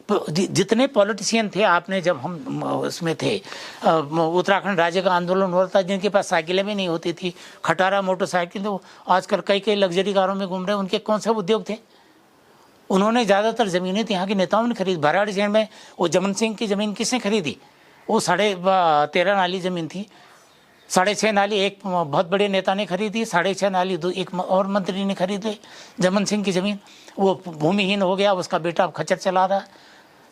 जितने पॉलिटिशियन थे, आपने जब हम उसमें थे उत्तराखंड राज्य का आंदोलन हो रहा था, जिनके पास साइकिलें भी नहीं होती थी, खटारा मोटरसाइकिल, तो आजकल कई कई लग्जरी कारों में घूम रहे हैं, उनके कौन से उद्योग थे? उन्होंने ज़्यादातर ज़मीनें तो यहाँ के नेताओं ने खरीदी। भराड़ीसैंण में वो जमन सिंह की ज़मीन किसने खरीदी? वो 13.5 नाली ज़मीन थी, 6.5 नाली एक बहुत बड़े नेता ने खरीदी, 6.5 नाली एक और मंत्री ने खरीद ली जमन सिंह की ज़मीन। वो भूमिहीन हो गया, उसका बेटा अब खच्चर चला रहा है।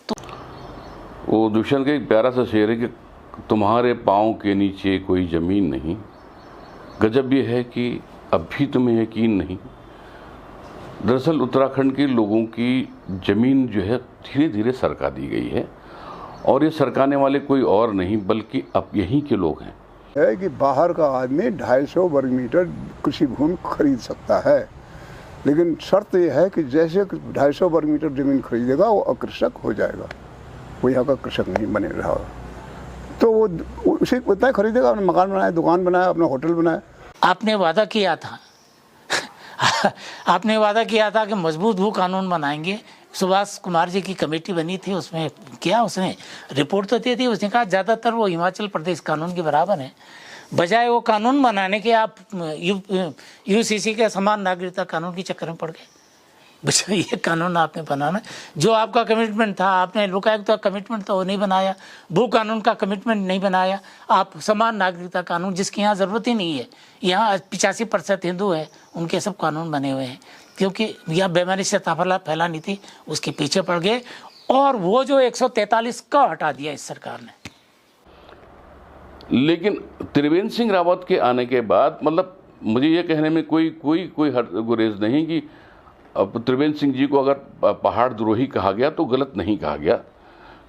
तो वो दुष्यंत का एक प्यारा सा शेर है कि तुम्हारे पाँव के नीचे कोई ज़मीन नहीं, गजब ये है कि अब भी तुम्हें यकीन नहीं। दरअसल उत्तराखंड के लोगों की ज़मीन जो है धीरे धीरे सरका दी गई है, और ये सरकाने वाले कोई और नहीं बल्कि अब यहीं के लोग हैं। है कि बाहर का आदमी 250 वर्ग मीटर कृषि भूमि खरीद सकता है, लेकिन शर्त यह है कि जैसे 250 वर्ग मीटर ज़मीन खरीदेगा वो अकृषक हो जाएगा, वो यहाँ का कृषक नहीं बने रहा। तो वो उसे उतना खरीदेगा, अपना मकान बनाए, दुकान बनाए, अपना होटल बनाए। आपने वादा किया था आपने वादा किया था कि मजबूत भू कानून बनाएंगे। सुभाष कुमार जी की कमेटी बनी थी, उसमें क्या उसने रिपोर्ट तो दी थी, उसने कहा ज़्यादातर वो हिमाचल प्रदेश कानून के बराबर है। बजाय वो कानून बनाने के आप यूसीसी के समान नागरिकता कानून के चक्कर में पड़ गए। बच्चा ये कानून आपने बनाना, जो आपका कमिटमेंट था, आपने लोकायुक्त का कमिटमेंट तो नहीं बनाया, भू कानून का कमिटमेंट नहीं बनाया, आप समान नागरिकता कानून जिसकी यहाँ ज़रूरत ही नहीं है, यहाँ 85% हिंदू है, उनके सब कानून बने हुए हैं, क्योंकि यह बेमानी से फैलानी थी, उसके पीछे पड़ गए। और वो जो 143 का हटा दिया इस सरकार ने। लेकिन त्रिवेंद्र सिंह रावत के आने के बाद, मतलब मुझे ये कहने में कोई गुरेज नहीं कि अब त्रिवेंद्र सिंह जी को अगर पहाड़ द्रोही कहा गया तो गलत नहीं कहा गया,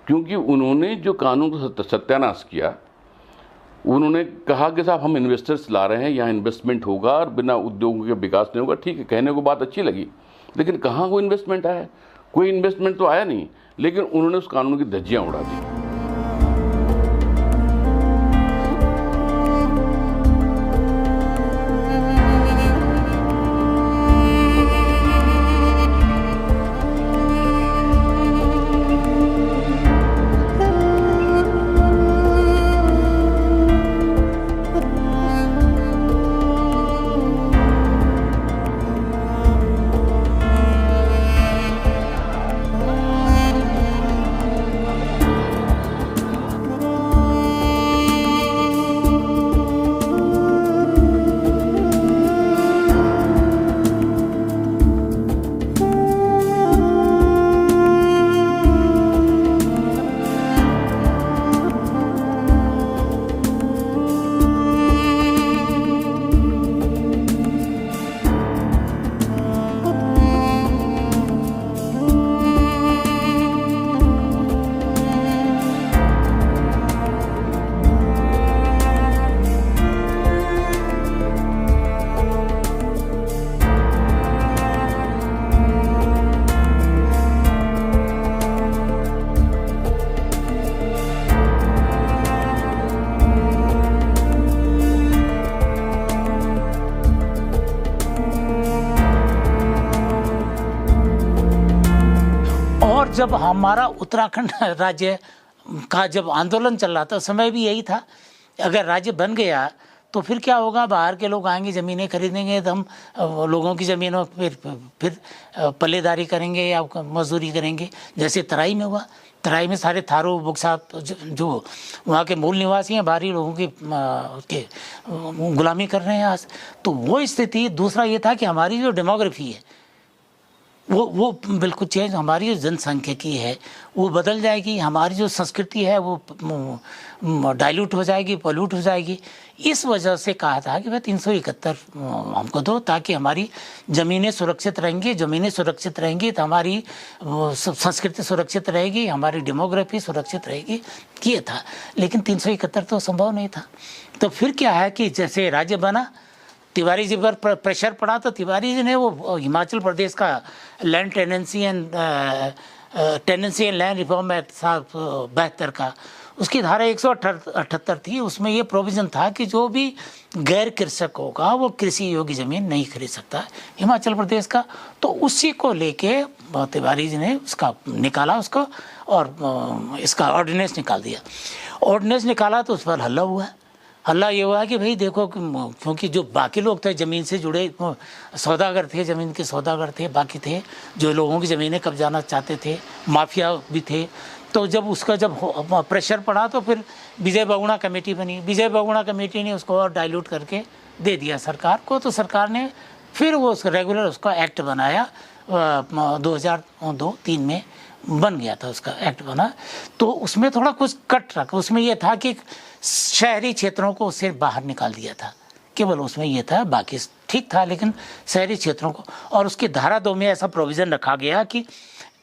क्योंकि उन्होंने जो कानून का सत्यानाश किया, उन्होंने कहा कि साहब हम इन्वेस्टर्स ला रहे हैं, यहाँ इन्वेस्टमेंट होगा और बिना उद्योगों के विकास नहीं होगा। ठीक है, कहने को बात अच्छी लगी, लेकिन कहाँ कोई इन्वेस्टमेंट आया? कोई इन्वेस्टमेंट तो आया नहीं, लेकिन उन्होंने उस कानून की धज्जियाँ उड़ा दी। जब हमारा उत्तराखंड राज्य का जब आंदोलन चल रहा था, समय भी यही था, अगर राज्य बन गया तो फिर क्या होगा? बाहर के लोग आएंगे, ज़मीनें खरीदेंगे, तो हम लोगों की ज़मीनों फिर पल्लेदारी करेंगे या मजदूरी करेंगे, जैसे तराई में हुआ। तराई में सारे थारू बुक्सा जो वहाँ के मूल निवासी हैं, बाहरी लोगों की गुलामी कर रहे हैं आज। तो वो स्थिति। दूसरा ये था कि हमारी जो डेमोग्राफी है वो बिल्कुल चेंज, हमारी जो जनसंख्यिकी है वो बदल जाएगी, हमारी जो संस्कृति है वो डाइल्यूट हो जाएगी, पॉल्यूट हो जाएगी। इस वजह से कहा था कि भाई 371 हमको दो, ताकि हमारी ज़मीनें सुरक्षित रहेंगी। ज़मीनें सुरक्षित रहेंगी तो हमारी संस्कृति सुरक्षित रहेगी, हमारी डेमोग्राफी सुरक्षित रहेगी। ये था, लेकिन 371 तो संभव नहीं था। तो फिर क्या है कि जैसे राज्य बना, तिवारी जी पर प्रेशर पड़ा, तो तिवारी जी ने वो हिमाचल प्रदेश का land tenancy and land reform act 72 का, उसकी धारा 178 थी। उसमें ये प्रोविज़न था कि जो भी गैर कृषक होगा वो कृषि योग्य ज़मीन नहीं खरीद सकता हिमाचल प्रदेश का। तो उसी को लेके तिवारी जी ने उसका निकाला उसको और इसका ऑर्डिनेंस निकाल दिया। ऑर्डिनेंस निकाला तो उस पर हल्ला हुआ। हल्ला ये हुआ कि भाई देखो, क्योंकि जो बाकी लोग थे ज़मीन से जुड़े, सौदागर थे, ज़मीन के सौदागर थे, बाकी थे जो लोगों की ज़मीनें कब्जाना चाहते थे, माफिया भी थे। तो जब उसका प्रेशर पड़ा तो फिर विजय बहुगुणा कमेटी बनी। विजय बहुगुणा कमेटी ने उसको और डाइल्यूट करके दे दिया सरकार को। तो सरकार ने फिर वो रेगुलर उसका एक्ट बनाया 2002-03 में बन गया था, उसका एक्ट बना। तो उसमें थोड़ा कुछ कट रखा। उसमें यह था कि शहरी क्षेत्रों को उससे बाहर निकाल दिया था, केवल उसमें यह था, बाकी ठीक था, लेकिन शहरी क्षेत्रों को। और उसकी धारा 2 में ऐसा प्रोविज़न रखा गया कि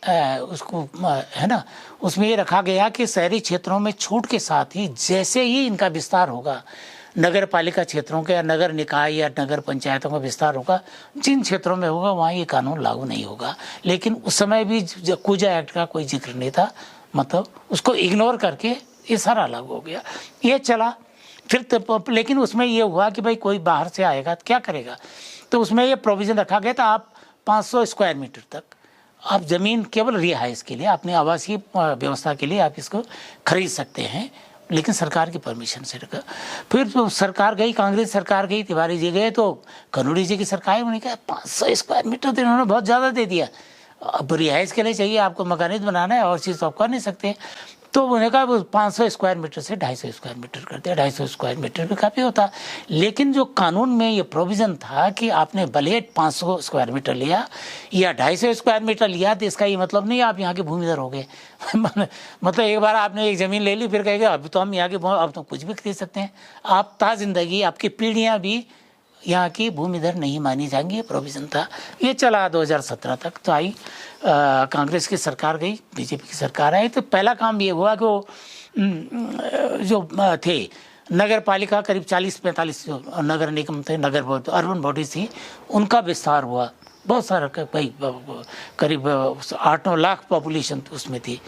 उसको है ना, उसमें ये रखा गया कि शहरी क्षेत्रों में छूट के साथ ही जैसे ही इनका विस्तार होगा, नगर पालिका क्षेत्रों के या नगर निकाय या नगर पंचायतों का विस्तार होगा, जिन क्षेत्रों में होगा वहाँ ये कानून लागू नहीं होगा। लेकिन उस समय भी कूजा एक्ट का कोई जिक्र नहीं था, मतलब उसको इग्नोर करके ये सारा लागू हो गया। ये चला फिर तो, लेकिन उसमें ये हुआ कि भाई कोई बाहर से आएगा तो क्या करेगा। तो उसमें ये प्रोविज़न रखा गया था, आप 500 स्क्वायर मीटर तक आप ज़मीन केवल रिहाइश के लिए, अपने आवासीय व्यवस्था के लिए आप इसको खरीद सकते हैं, लेकिन सरकार की परमिशन से रखा। फिर तो सरकार गई, कांग्रेस सरकार गई, तिवारी जी गए, तो कानूनी जी की सरकार, उन्होंने कहा 500 स्क्वायर मीटर तो इन्होंने बहुत ज़्यादा दे दिया, अब रिहाइश के लिए चाहिए आपको, मकानित बनाना है और चीज़ तो आप कर नहीं सकते। तो उन्होंने कहा वो 500 स्क्वायर मीटर से 250 स्क्वायर मीटर कर दिया। 250 स्क्वायर मीटर भी काफ़ी होता, लेकिन जो कानून में ये प्रोविज़न था कि आपने भले 500 स्क्वायर मीटर लिया या 250 स्क्वायर मीटर लिया, तो इसका ये मतलब नहीं आप यहाँ के भूमिधर हो गए। मतलब एक बार आपने एक ज़मीन ले ली, फिर कहेंगे अब तो हम यहाँ के, अब तो कुछ भी खरीद सकते हैं। आप ता जिंदगी आपकी पीढ़ियाँ भी यहाँ की भूमिधर नहीं मानी जाएंगी, ये प्रोविज़न था। ये चला 2017 तक। तो आई कांग्रेस की सरकार गई, बीजेपी की सरकार आई, तो पहला काम ये हुआ कि वो जो थे नगर पालिका, करीब 40-45 जो नगर निगम थे, नगर अर्बन बॉडीज थी, उनका विस्तार हुआ। बहुत सारा, भाई करीब 8-9 लाख पॉपुलेशन उसमें थी,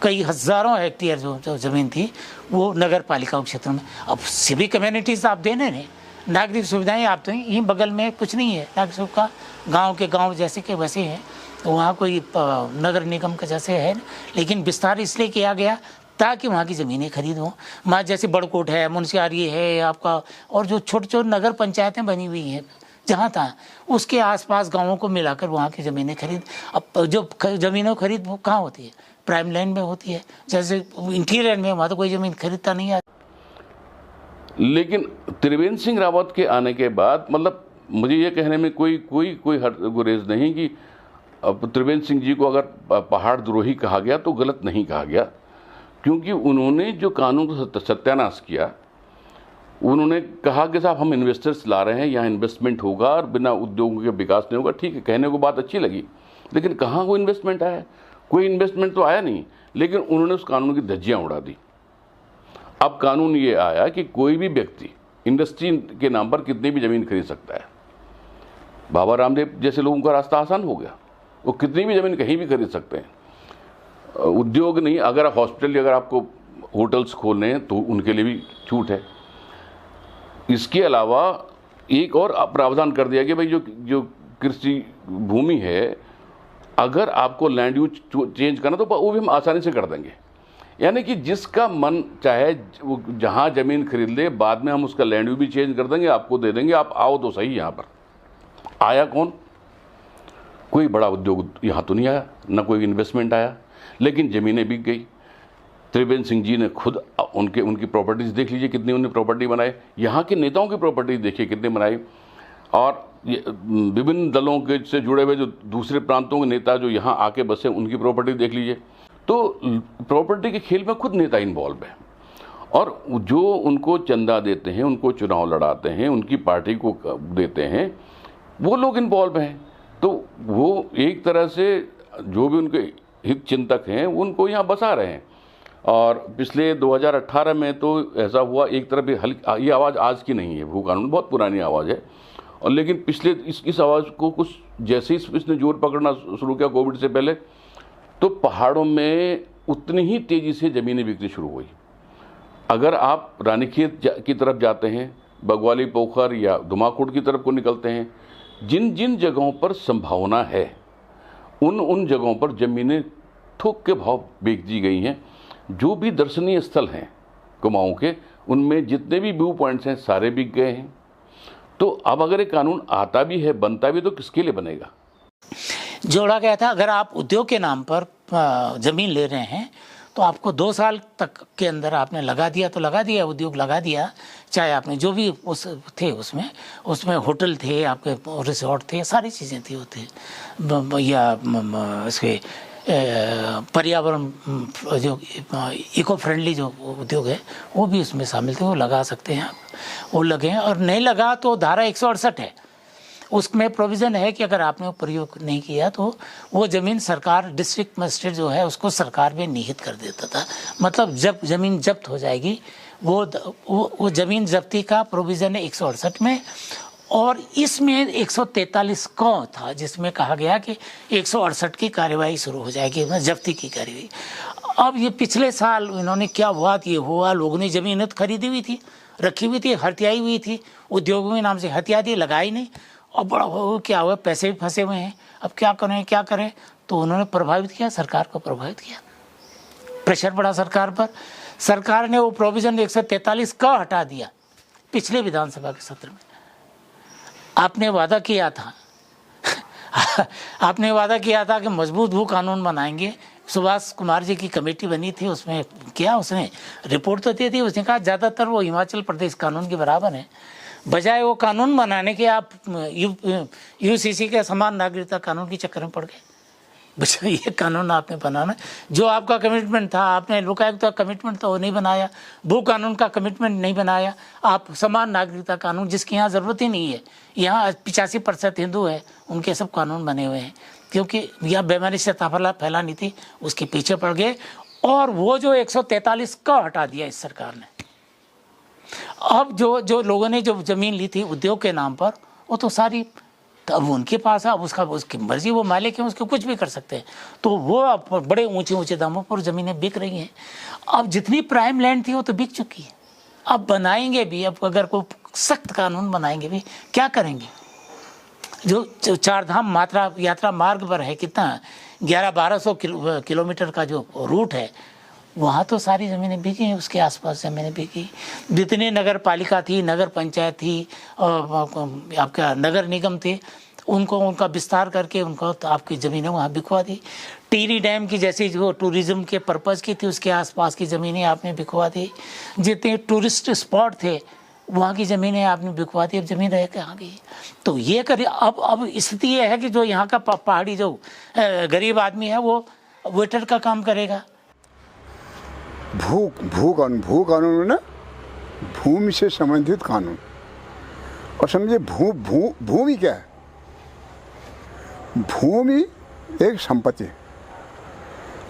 कई हज़ारों हेक्टेयर जो ज़मीन थी वो नगर पालिका क्षेत्र में। अब सिविक कम्युनिटीज़ आप देने नहीं, नागरिक सुविधाएं आप तो यहीं बगल में कुछ नहीं है, नागरिक सुविधा गांव के गांव जैसे के वैसे हैं, तो वहाँ कोई नगर निगम का जैसे है, लेकिन विस्तार इसलिए किया गया ताकि वहाँ की ज़मीनें खरीदों। वहाँ जैसे बड़कोट है, मुंशियारी है आपका, और जो छोटे छोटे नगर पंचायतें बनी हुई हैं जहाँ तहाँ, उसके आसपास गाँवों को मिलाकर वहाँ की ज़मीनें खरीद। अब जो ज़मीनों खरीद वो कहाँ होती है, प्राइम लैंड में होती है, जैसे इंटीरियर में वहाँ तो कोई ज़मीन खरीदता नहीं है। लेकिन त्रिवेंद्र सिंह रावत के आने के बाद, मतलब मुझे ये कहने में कोई गुरेज नहीं कि अब त्रिवेंद्र सिंह जी को अगर पहाड़ द्रोही कहा गया तो गलत नहीं कहा गया, क्योंकि उन्होंने जो कानून को सत्यानाश किया, उन्होंने कहा कि साहब हम इन्वेस्टर्स ला रहे हैं, यहाँ इन्वेस्टमेंट होगा और बिना उद्योगों के विकास नहीं होगा। ठीक है, कहने को बात अच्छी लगी, लेकिन कहाँ कोई इन्वेस्टमेंट आया? कोई इन्वेस्टमेंट तो आया नहीं, लेकिन उन्होंने उस कानून की धज्जियाँ उड़ा दी। अब कानून ये आया कि कोई भी व्यक्ति इंडस्ट्री के नाम पर कितनी भी ज़मीन खरीद सकता है। बाबा रामदेव जैसे लोगों का रास्ता आसान हो गया, वो कितनी भी ज़मीन कहीं भी खरीद सकते हैं। उद्योग नहीं, अगर आप हॉस्पिटल, अगर आपको होटल्स खोलने हैं तो उनके लिए भी छूट है। इसके अलावा एक और प्रावधान कर दिया कि भाई जो कृषि भूमि है, अगर आपको लैंड यूज चेंज करना तो वो भी हम आसानी से कर देंगे। यानी कि जिसका मन चाहे वो जहाँ ज़मीन खरीद ले, बाद में हम उसका लैंड यूज भी चेंज कर देंगे, आपको दे देंगे, आप आओ तो सही। यहाँ पर आया कौन? कोई बड़ा उद्योग यहाँ तो नहीं आया, ना कोई इन्वेस्टमेंट आया, लेकिन ज़मीनें बिक गई। त्रिवेंद्र सिंह जी ने खुद उनकी प्रॉपर्टीज़ देख लीजिए, कितनी उन्होंने प्रॉपर्टी बनाई। यहाँ के नेताओं की प्रॉपर्टी देखिए कितनी बनाई, और विभिन्न दलों के से जुड़े हुए जो दूसरे प्रांतों के नेता जो यहाँ आके बसे, उनकी प्रॉपर्टी देख लीजिए। तो प्रॉपर्टी के खेल में खुद नेता इन्वॉल्व है, और जो उनको चंदा देते हैं, उनको चुनाव लड़ाते हैं, उनकी पार्टी को देते हैं, वो लोग इन्वॉल्व हैं। तो वो एक तरह से जो भी उनके हित चिंतक हैं उनको यहाँ बसा रहे हैं। और पिछले 2018 में तो ऐसा हुआ, एक तरफ ये आवाज़ आज की नहीं है, भू कानून बहुत पुरानी आवाज़ है, और लेकिन पिछले इस आवाज़ को कुछ जैसे ही इसने जोर पकड़ना शुरू किया कोविड से पहले, तो पहाड़ों में उतनी ही तेज़ी से ज़मीनें बिकनी शुरू हुई। अगर आप रानीखेत की तरफ जाते हैं, बगवाली पोखर या धुमाकोट की तरफ को निकलते हैं, जिन जिन जगहों पर संभावना है उन जगहों पर ज़मीनें थोक के भाव बेच दी गई हैं। जो भी दर्शनीय स्थल हैं कुमाऊं के, उनमें जितने भी व्यू पॉइंट्स हैं सारे बिक गए हैं। तो अब अगर ये कानून आता भी है, बनता भी, तो किसके लिए बनेगा? जोड़ा गया था अगर आप उद्योग के नाम पर ज़मीन ले रहे हैं तो आपको 2 साल तक के अंदर आपने लगा दिया तो लगा दिया, उद्योग लगा दिया, चाहे आपने जो भी उस थे उसमें होटल थे, आपके रिसोर्ट थे, सारी चीज़ें थी, होते या इसके पर्यावरण जो इको फ्रेंडली जो उद्योग है वो भी उसमें शामिल थे, वो लगा सकते हैं आप, वो लगे हैं। और नहीं लगा तो धारा 168 है, उसमें प्रोविज़न है कि अगर आपने प्रयोग नहीं किया तो वो ज़मीन सरकार, डिस्ट्रिक्ट मजिस्ट्रेट जो है उसको सरकार में निहित कर देता था। मतलब जब ज़मीन जब्त हो जाएगी वो ज़मीन जब्ती का प्रोविज़न है 168 में। और इसमें 143 क था जिसमें कहा गया कि 168 की कार्यवाही शुरू हो जाएगी, जब्ती की कार्यवाही। अब ये पिछले साल इन्होंने क्या हुआ, ये हुआ लोगों ने ज़मीन खरीदी हुई थी, रखी हुई थी, हथियाई हुई थी, उद्योगों के नाम से हथिया दी, लगाई नहीं, और बड़ा क्या हुआ, पैसे भी फंसे हुए हैं। अब क्या करें, तो उन्होंने प्रभावित किया, सरकार को प्रभावित किया, प्रेशर पड़ा सरकार पर। सरकार ने वो प्रोविज़न 143 का हटा दिया पिछले विधानसभा के सत्र में। आपने वादा किया था आपने वादा किया था कि मजबूत भू कानून बनाएंगे। सुभाष कुमार जी की कमेटी बनी थी, उसमें क्या उसने रिपोर्ट तो दी थी, उसने कहा ज़्यादातर वो हिमाचल प्रदेश कानून के बराबर है। बजाय वो कानून बनाने के आप यूसीसी के समान नागरिकता कानून के चक्कर में पड़ गए। बजाय ये कानून आपने बनाना, जो आपका कमिटमेंट था, आपने लोकायुक्त का कमिटमेंट तो नहीं बनाया, भू कानून का कमिटमेंट नहीं बनाया, आप समान नागरिकता कानून जिसकी यहाँ ज़रूरत ही नहीं है, यहाँ 85% हिंदू है, उनके सब कानून बने हुए हैं, क्योंकि यह बेमानी से फैलानी थी, उसके पीछे पड़ गए। और वो जो 143 का हटा दिया इस सरकार ने। अब जो लोगों ने जो ज़मीन ली थी उद्योग के नाम पर, वो तो सारी अब उनके पास है, अब उसकी मर्जी, वो मालिक है, उसके कुछ भी कर सकते हैं। तो वो अब बड़े ऊंचे दामों पर ज़मीनें बिक रही हैं। अब जितनी प्राइम लैंड थी वो तो बिक चुकी है, अब बनाएंगे भी, अब अगर कोई सख्त कानून बनाएंगे भी, क्या करेंगे? जो 4 धाम यात्रा मार्ग पर है, कितना 1100-1200 किलोमीटर का जो रूट है, वहाँ तो सारी ज़मीनें बिकी हैं, उसके आसपास ज़मीनें बिकी। जितनी नगर पालिका थी, नगर पंचायत थी, आपका नगर निगम थे, उनका विस्तार करके उनको तो आपकी ज़मीनें वहाँ बिकवा दी। टिहरी डैम की जैसी जो टूरिज़्म के पर्पज़ की थी, उसके आसपास की ज़मीनें आपने बिकवा दी। जितने टूरिस्ट स्पॉट थे वहाँ की ज़मीनें आपने बिकवा दी, अब ज़मीन रह कहाँ गई? तो ये करिए। अब स्थिति ये है कि जो यहाँ का पहाड़ी जो गरीब आदमी है वो वेटर का काम करेगा। भू कानून ना, भूमि से संबंधित कानून। और समझिए भूमि क्या है? भूमि एक संपत्ति है।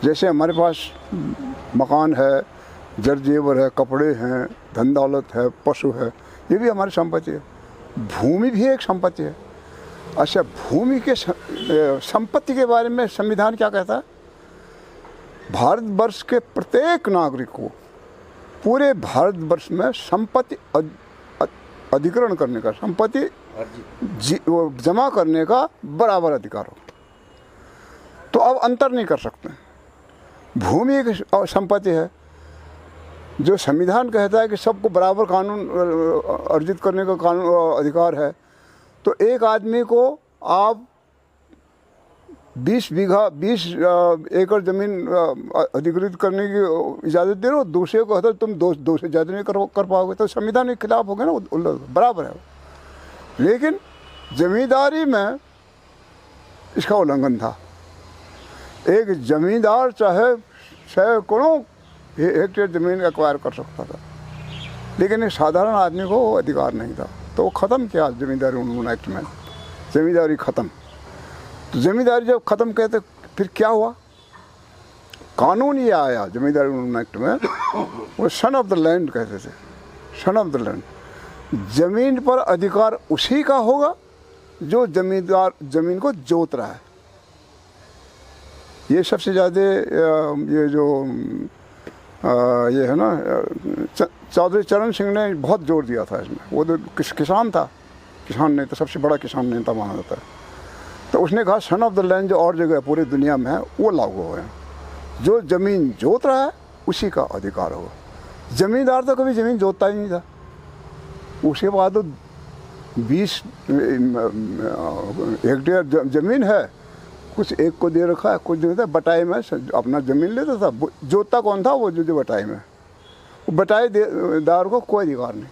जैसे हमारे पास मकान है, जर जेवर है, कपड़े हैं, धन दौलत है, पशु है, ये भी हमारी संपत्ति है। भूमि भी एक संपत्ति है। अच्छा, भूमि के संपत्ति के बारे में संविधान क्या कहता है? भारतवर्ष के प्रत्येक नागरिक को पूरे भारतवर्ष में संपत्ति अधिग्रहण करने का, संपत्ति जमा करने का बराबर अधिकार हो। तो अब अंतर नहीं कर सकते। भूमि एक संपत्ति है, जो संविधान कहता है कि सबको बराबर कानून अर्जित करने का कानून अधिकार है। तो एक आदमी को आप 20 एकड़ ज़मीन अधिकृत करने की इजाज़त दे रहे हो, दूसरे को कहते तुम दो से ज़्यादा नहीं कर पाओगे, तो संविधान के खिलाफ हो गया ना, बराबर है। लेकिन जमींदारी में इसका उल्लंघन था। एक जमींदार चाहे सैकड़ों हेक्टेयर ज़मीन एक्वायर कर सकता था, लेकिन एक साधारण आदमी को वो अधिकार नहीं था। तो वो ख़त्म किया ज़मींदारी उन्होंने एक्ट में, ज़मींदारी ख़त्म। तो ज़मींदारी जब ख़त्म कहते फिर क्या हुआ? कानून ये आया ज़मींदारी उन्होंने एक्ट में, वो सन ऑफ द लैंड कहते थे, सन ऑफ द लैंड। ज़मीन पर अधिकार उसी का होगा जो जमींदार ज़मीन को जोत रहा है। ये सबसे ज़्यादा ये जो ये है ना, चौधरी चरण सिंह ने बहुत जोर दिया था इसमें। वो तो किसान था, किसान नेता, सबसे बड़ा किसान नेता माना जाता है। तो उसने कहा सन ऑफ द लैंड जो और जगह पूरी दुनिया में है वो लागू हो, जो ज़मीन जोत रहा है उसी का अधिकार होगा। ज़मींदार तो कभी ज़मीन जोतता ही नहीं था। उसके बाद तो 20 हेक्टेयर ज़मीन है, कुछ एक को दे रखा है, कुछ देता है। बटाई में अपना ज़मीन लेता था, जोतता कौन था? वो जो बटाई में, वो बटाई दार को कोई अधिकार नहीं।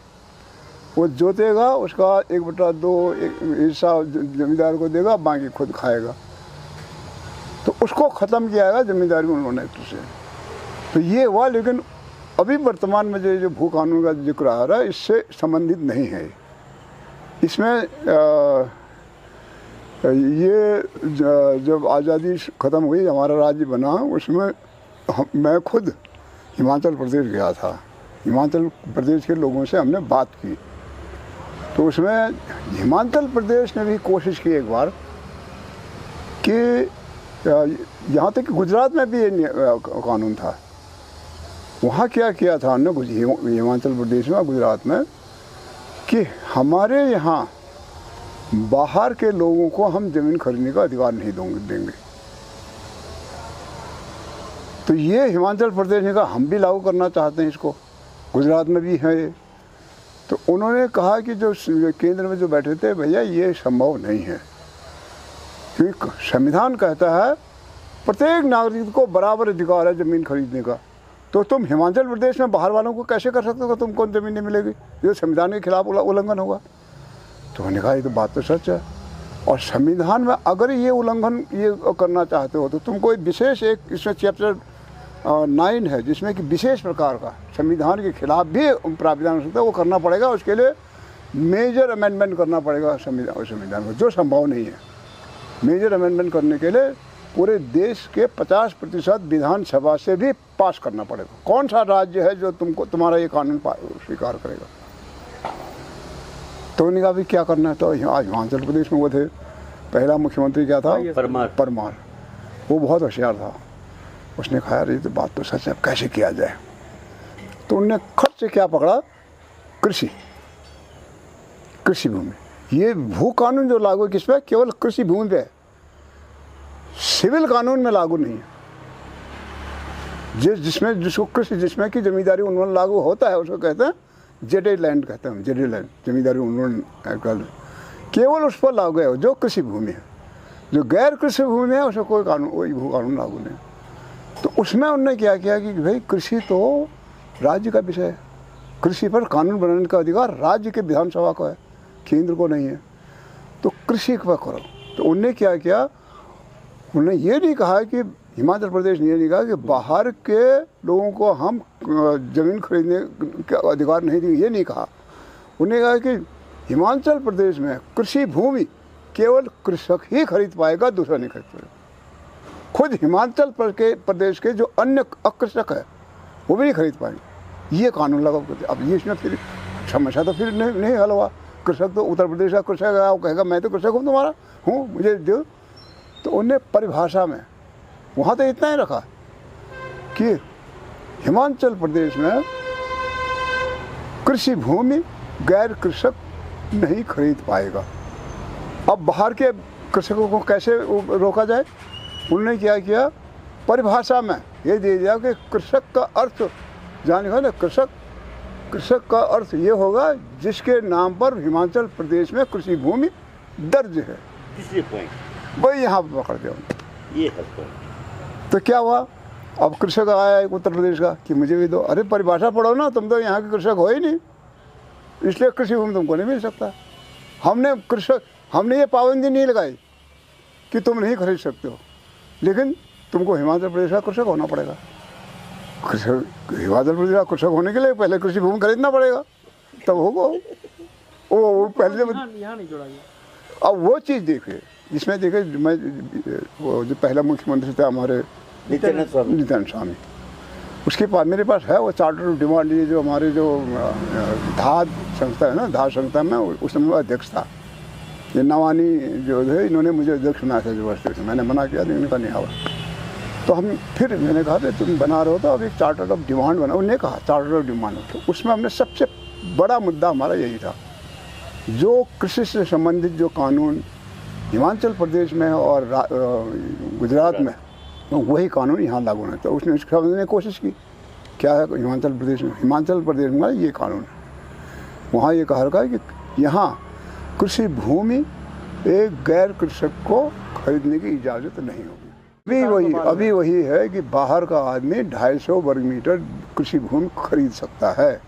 वो जोतेगा, उसका 1/2 हिस्सा जमींदार को देगा, बाकी खुद खाएगा। तो उसको ख़त्म किया है जमींदारी उन्होंने एक से। तो ये हुआ, लेकिन अभी वर्तमान में जो भू कानून का जिक्र आ रहा है इससे संबंधित नहीं है। इसमें ये जब आज़ादी ख़त्म हुई, हमारा राज्य बना, उसमें मैं खुद हिमाचल प्रदेश गया था। हिमाचल प्रदेश के लोगों से हमने बात की, तो उसमें हिमाचल प्रदेश ने भी कोशिश की एक बार कि यहाँ तक कि गुजरात में भी ये कानून था। वहाँ क्या किया था हमने हिमाचल प्रदेश में, गुजरात में, कि हमारे यहाँ बाहर के लोगों को हम ज़मीन खरीदने का अधिकार नहीं देंगे। तो ये हिमाचल प्रदेश ने कहा हम भी लागू करना चाहते हैं इसको, गुजरात में भी है ये। तो उन्होंने कहा कि जो केंद्र में जो बैठे थे, भैया ये संभव नहीं है, क्योंकि संविधान कहता है प्रत्येक नागरिक को बराबर अधिकार है ज़मीन खरीदने का। तो तुम हिमाचल प्रदेश में बाहर वालों को कैसे कर सकते हो? तुमको ज़मीन नहीं मिलेगी, ये संविधान के खिलाफ उल्लंघन होगा। तो उन्होंने कहा ये तो बात तो सच है, और संविधान में अगर ये उल्लंघन ये करना चाहते हो तो तुमको विशेष एक इसमें चैप्टर 9 है, जिसमें कि विशेष प्रकार का संविधान के खिलाफ भी प्रावधान हो सकता है, वो करना पड़ेगा। उसके लिए मेजर अमेंडमेंट करना पड़ेगा संविधान को, जो संभव नहीं है। मेजर अमेंडमेंट करने के लिए पूरे देश के 50% विधानसभा से भी पास करना पड़ेगा। कौन सा राज्य है जो तुम्हारा ये कानून स्वीकार करेगा? तो उन्होंने कहा भी क्या करना है। तो आज हिमाचल प्रदेश में वो थे, पहला मुख्यमंत्री क्या था? परमार। वो बहुत होशियार था। उसने कहा यार ये तो बात तो सच है, कैसे किया जाए? तो उनने खट से क्या पकड़ा? कृषि भूमि। ये भू कानून जो लागू है किस पे? केवल कृषि भूमि पे, सिविल कानून में लागू नहीं है। जिसको कृषि, जिसमें कि जमींदारी उन्मूलन लागू होता है, उसको कहते हैं जेडेड लैंड, कहते हैं जेडेड लैंड, जमींदारी उन्मूलन। केवल उस पर लागू है जो कृषि भूमि है। जो गैर कृषि भूमि है उसमें कोई भू कानून लागू नहीं। तो उसमें उन्होंने क्या किया कि भाई कृषि तो राज्य का विषय है, कृषि पर कानून बनाने का अधिकार राज्य के विधानसभा को है, केंद्र को नहीं है। तो कृषि पर करो। तो उनने क्या किया? उन्होंने ये नहीं कहा कि हिमाचल प्रदेश ने ये नहीं कहा कि बाहर के लोगों को हम ज़मीन खरीदने का अधिकार नहीं देंगे, ये नहीं कहा। उन्होंने कहा कि हिमाचल प्रदेश में कृषि भूमि केवल कृषक ही खरीद पाएगा, दूसरा नहीं खरीद पाएगा। खुद हिमाचल प्रदेश के जो अन्य अकृषक है वो भी नहीं खरीद पाएंगे। ये कानून लगा। अब ये इसमें फिर समस्या तो फिर नहीं हल हुआ। कृषक तो उत्तर प्रदेश का कृषक है, वो कहेगा मैं तो कृषक हूँ, तुम्हारा हूँ, मुझे दो। तो उन्हें परिभाषा में वहाँ तो इतना ही रखा कि हिमाचल प्रदेश में कृषि भूमि गैर कृषक नहीं खरीद पाएगा। अब बाहर के कृषकों को कैसे रोका जाए? उन्होंने क्या किया? परिभाषा में ये दे दिया कि कृषक का अर्थ जानेगा ना, कृषक का अर्थ ये होगा जिसके नाम पर हिमाचल प्रदेश में कृषि भूमि दर्ज है। तीसरे पॉइंट वही यहाँ पर पकड़ दिया ये है पॉइंट। तो क्या हुआ? अब कृषक आया एक उत्तर प्रदेश का कि मुझे भी दो। अरे परिभाषा पढ़ो ना, तुम तो यहाँ के कृषक हो ही नहीं, इसलिए कृषि भूमि तुमको नहीं मिल सकता। हमने ये पाबंदी नहीं लगाई कि तुम नहीं खरीद सकते हो, लेकिन तुमको हिमाचल प्रदेश का कृषक होना पड़ेगा। हिमाचल प्रदेश का कृषक होने के लिए पहले कृषि भूमि खरीदना पड़ेगा, तब होगा। वो पहले यहाँ नहीं जोड़ा गया। अब वो चीज़ देखिए, जिसमें देखे मैं वो जो पहला मुख्यमंत्री था हमारे नित्यानंद स्वामी, उसके पास मेरे पास है वो चार्टर ऑफ डिमांड। ये जो हमारे जो धाद संस्था है ना, धाद संस्था में उस समय अध्यक्ष था। ये नवानी जो है, इन्होंने मुझे अध्यक्ष बनाया था यूनिवर्सिटी से। मैंने मना किया, लेकिन इनका नहीं आवा। तो मैंने कहा कि तुम बना रहे हो तो अब एक चार्टर ऑफ डिमांड बनाओ। उन्होंने कहा चार्टर ऑफ डिमांड। तो उसमें हमने सबसे बड़ा मुद्दा हमारा यही था, जो कृषि से संबंधित जो कानून हिमाचल प्रदेश में और गुजरात में तो वही कानून यहाँ लागू होना। तो उसने इसको समझने की कोशिश की, क्या है हिमाचल प्रदेश में? हिमाचल प्रदेश में ये कानून है। वहाँ ये कहा रखा है कि यहाँ कृषि भूमि एक गैर कृषक को खरीदने की इजाज़त नहीं होगी। अभी वही है कि बाहर का आदमी 250 वर्ग मीटर कृषि भूमि खरीद सकता है,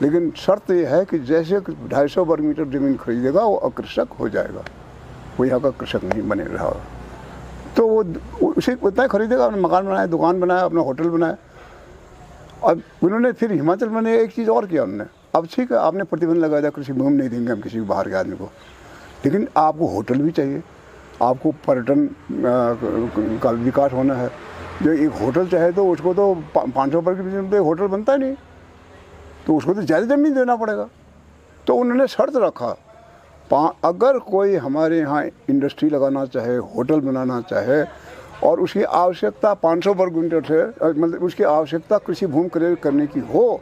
लेकिन शर्त यह है कि जैसे 250 वर्ग मीटर ज़मीन खरीदेगा वो अकृषक हो जाएगा, वो यहाँ का कृषक नहीं बने रहा। तो वो उसी उतना ही खरीदेगा। अपना मकान बनाया, दुकान बनाया, अपना होटल बनाया। अब उन्होंने फिर हिमाचल में एक चीज़ और किया उन्होंने। अब ठीक है, आपने प्रतिबंध लगा दिया, कृषि भूमि नहीं देंगे हम किसी बाहर के आदमी को, लेकिन आपको होटल भी चाहिए, आपको पर्यटन का विकास होना है। जो एक होटल चाहे तो उसको तो 500 वर्ग मीटर पे होटल बनता ही नहीं, तो उसको तो ज़्यादा ज़मीन देना पड़ेगा। तो उन्होंने शर्त रखा, अगर कोई हमारे यहाँ इंडस्ट्री लगाना चाहे, होटल बनाना चाहे और उसकी आवश्यकता 500 वर्ग मीटर से, मतलब उसकी आवश्यकता कृषि भूमि क्रय करने की हो,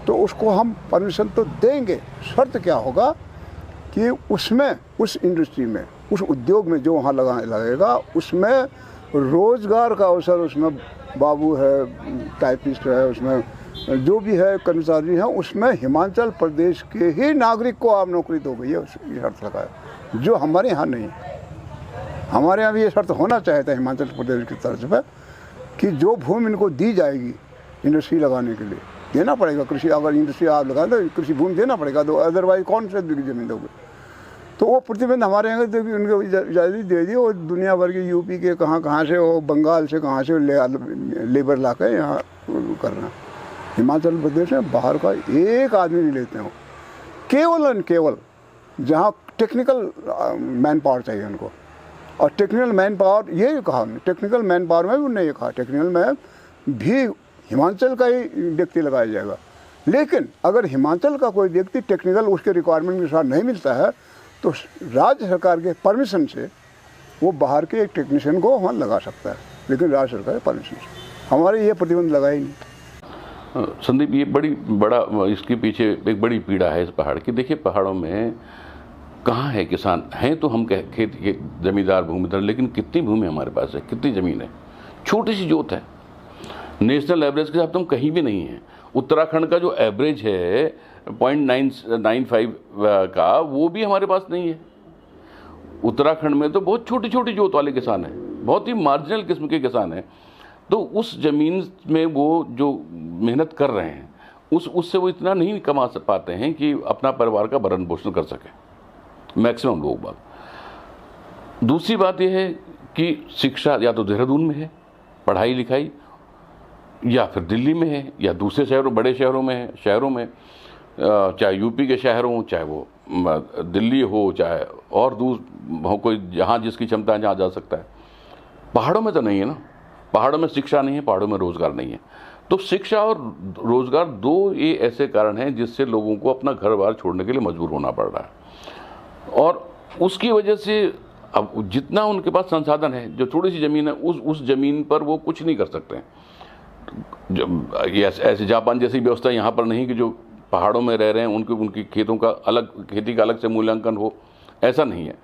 तो उसको हम परमिशन तो देंगे। शर्त क्या होगा कि उसमें, उस इंडस्ट्री में, उस उद्योग में जो वहाँ लगेगा उसमें रोज़गार का अवसर, उसमें बाबू है, टाइपिस्ट है, उसमें जो भी है कर्मचारी हैं, उसमें हिमाचल प्रदेश के ही नागरिक को आप नौकरी दोगे, ये शर्त लगा है, जो हमारे यहाँ नहीं है। हमारे यहाँ भी ये शर्त होना चाहिए था हिमाचल प्रदेश की तरफ से कि जो भूमि इनको दी जाएगी इंडस्ट्री लगाने के लिए, देना पड़ेगा। कृषि अगर इंडस्ट्री आप लगाएं तो कृषि भूमि देना पड़ेगा, तो अदरवाइज कौन से ज़मीन दोगे? तो वो प्रतिबंध हमारे यहाँ तो उनको इजाज़त दे दी। वो दुनिया भर के यूपी के कहाँ से, वो बंगाल से कहाँ से लेबर ला कर यहाँ करना। हिमाचल प्रदेश में बाहर का एक आदमी नहीं लेते हो, केवल और केवल जहाँ टेक्निकल मैन पावर चाहिए उनको। और टेक्निकल मैन पावर, ये कहा उन्होंने, टेक्निकल मैन पावर में भी उन्होंने ये कहा टेक्निकल में भी हिमाचल का ही व्यक्ति लगाया जाएगा। लेकिन अगर हिमाचल का कोई व्यक्ति टेक्निकल उसके रिक्वायरमेंट के साथ नहीं मिलता है तो राज्य सरकार के परमिशन से वो बाहर के एक टेक्नीशियन को वहाँ लगा सकता है, लेकिन राज्य सरकार के परमिशन से। हमारे ये प्रतिबंध लगा ही नहीं। संदीप, ये बड़ा इसके पीछे एक बड़ी पीड़ा है इस पहाड़ की। देखिए, पहाड़ों में कहाँ है किसान हैं, तो हम खेत के जमींदार भूमिदार, लेकिन कितनी भूमि हमारे पास है, कितनी ज़मीन है? छोटी सी जोत है। नेशनल एवरेज के साथ तो हम कहीं भी नहीं हैं। उत्तराखंड का जो एवरेज है 0.995 का, वो भी हमारे पास नहीं है। उत्तराखंड में तो बहुत छोटी छोटी जोत वाले किसान हैं, बहुत ही मार्जिनल किस्म के किसान हैं। तो उस ज़मीन में वो जो मेहनत कर रहे हैं, उससे वो इतना नहीं कमा पाते हैं कि अपना परिवार का भरण पोषण कर सकें, मैक्सिमम लोग बात। दूसरी बात यह है कि शिक्षा या तो देहरादून में है पढ़ाई लिखाई, या फिर दिल्ली में है, या दूसरे शहरों, बड़े शहरों में है, शहरों में, चाहे यूपी के शहर हों, चाहे वो दिल्ली हो, चाहे और दूर हो, कोई जहाँ जिसकी क्षमता है जहाँ जा सकता है। पहाड़ों में तो नहीं है ना। पहाड़ों में शिक्षा नहीं है, पहाड़ों में रोज़गार नहीं है। तो शिक्षा और रोज़गार दो ये ऐसे कारण हैं जिससे लोगों को अपना घर बार छोड़ने के लिए मजबूर होना पड़ रहा है। और उसकी वजह से अब जितना उनके पास संसाधन है, जो थोड़ी सी ज़मीन है, उस ज़मीन पर वो कुछ नहीं कर सकते हैं। ऐसे जापान जैसी व्यवस्था यहाँ पर नहीं कि जो पहाड़ों में रह रहे हैं उनकी खेतों का अलग, खेती का अलग से मूल्यांकन हो, ऐसा नहीं है।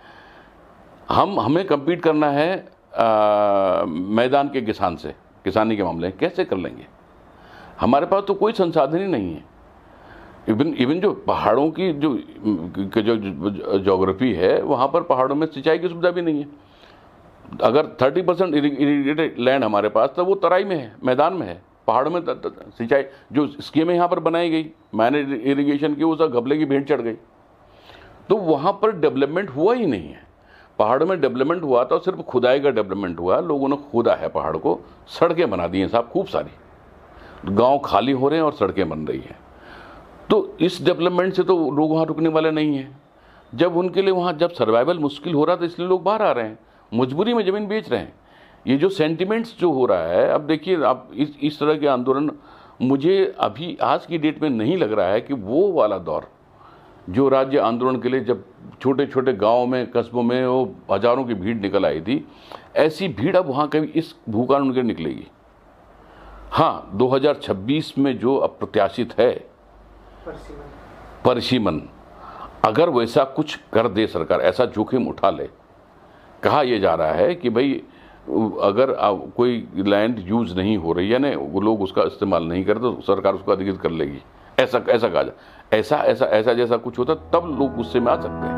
हमें कम्पीट करना है मैदान के किसान से, किसानी के मामले कैसे कर लेंगे? हमारे पास तो कोई संसाधन ही नहीं है। इवन जो पहाड़ों की जो ज्योग्राफी है, वहाँ पर पहाड़ों में सिंचाई की सुविधा भी नहीं है। अगर 30% इरीगेटेड लैंड हमारे पास, तो वो तराई में है, मैदान में है। पहाड़ों में सिंचाई जो स्कीमें यहाँ पर बनाई गई मैनेज इरीगेशन की, वो सब घपले की भेंट चढ़ गई। तो वहाँ पर डेवलपमेंट हुआ ही नहीं है। पहाड़ों में डेवलपमेंट हुआ तो सिर्फ खुदाई का डेवलपमेंट हुआ। लोगों ने खुदा है पहाड़ को, सड़कें बना दी हैं साहब, खूब सारी गांव खाली हो रहे हैं और सड़कें बन रही हैं। तो इस डेवलपमेंट से तो लोग वहाँ रुकने वाले नहीं हैं। जब उनके लिए वहाँ जब सर्वाइवल मुश्किल हो रहा था, इसलिए लोग बाहर आ रहे हैं, मजबूरी में ज़मीन बेच रहे हैं। ये जो सेंटिमेंट्स जो हो रहा है, अब देखिए, अब इस तरह के आंदोलन मुझे अभी आज की डेट में नहीं लग रहा है कि वो वाला दौर जो राज्य आंदोलन के लिए जब छोटे छोटे गाँव में, कस्बों में वो हज़ारों की भीड़ निकल आई थी, ऐसी भीड़ अब वहाँ कभी इस भू कानून के निकलेगी। हाँ, 2026 में जो अप्रत्याशित है परसिमन, अगर वैसा कुछ कर दे सरकार, ऐसा जोखिम उठा ले, कहा यह जा रहा है कि भाई अगर कोई लैंड यूज नहीं हो रही है ना, वो लोग उसका इस्तेमाल नहीं करते तो सरकार उसको अधिकृत कर लेगी, ऐसा कहा जाए। ऐसा जैसा कुछ होता तब लोग गुस्से में आ सकते हैं।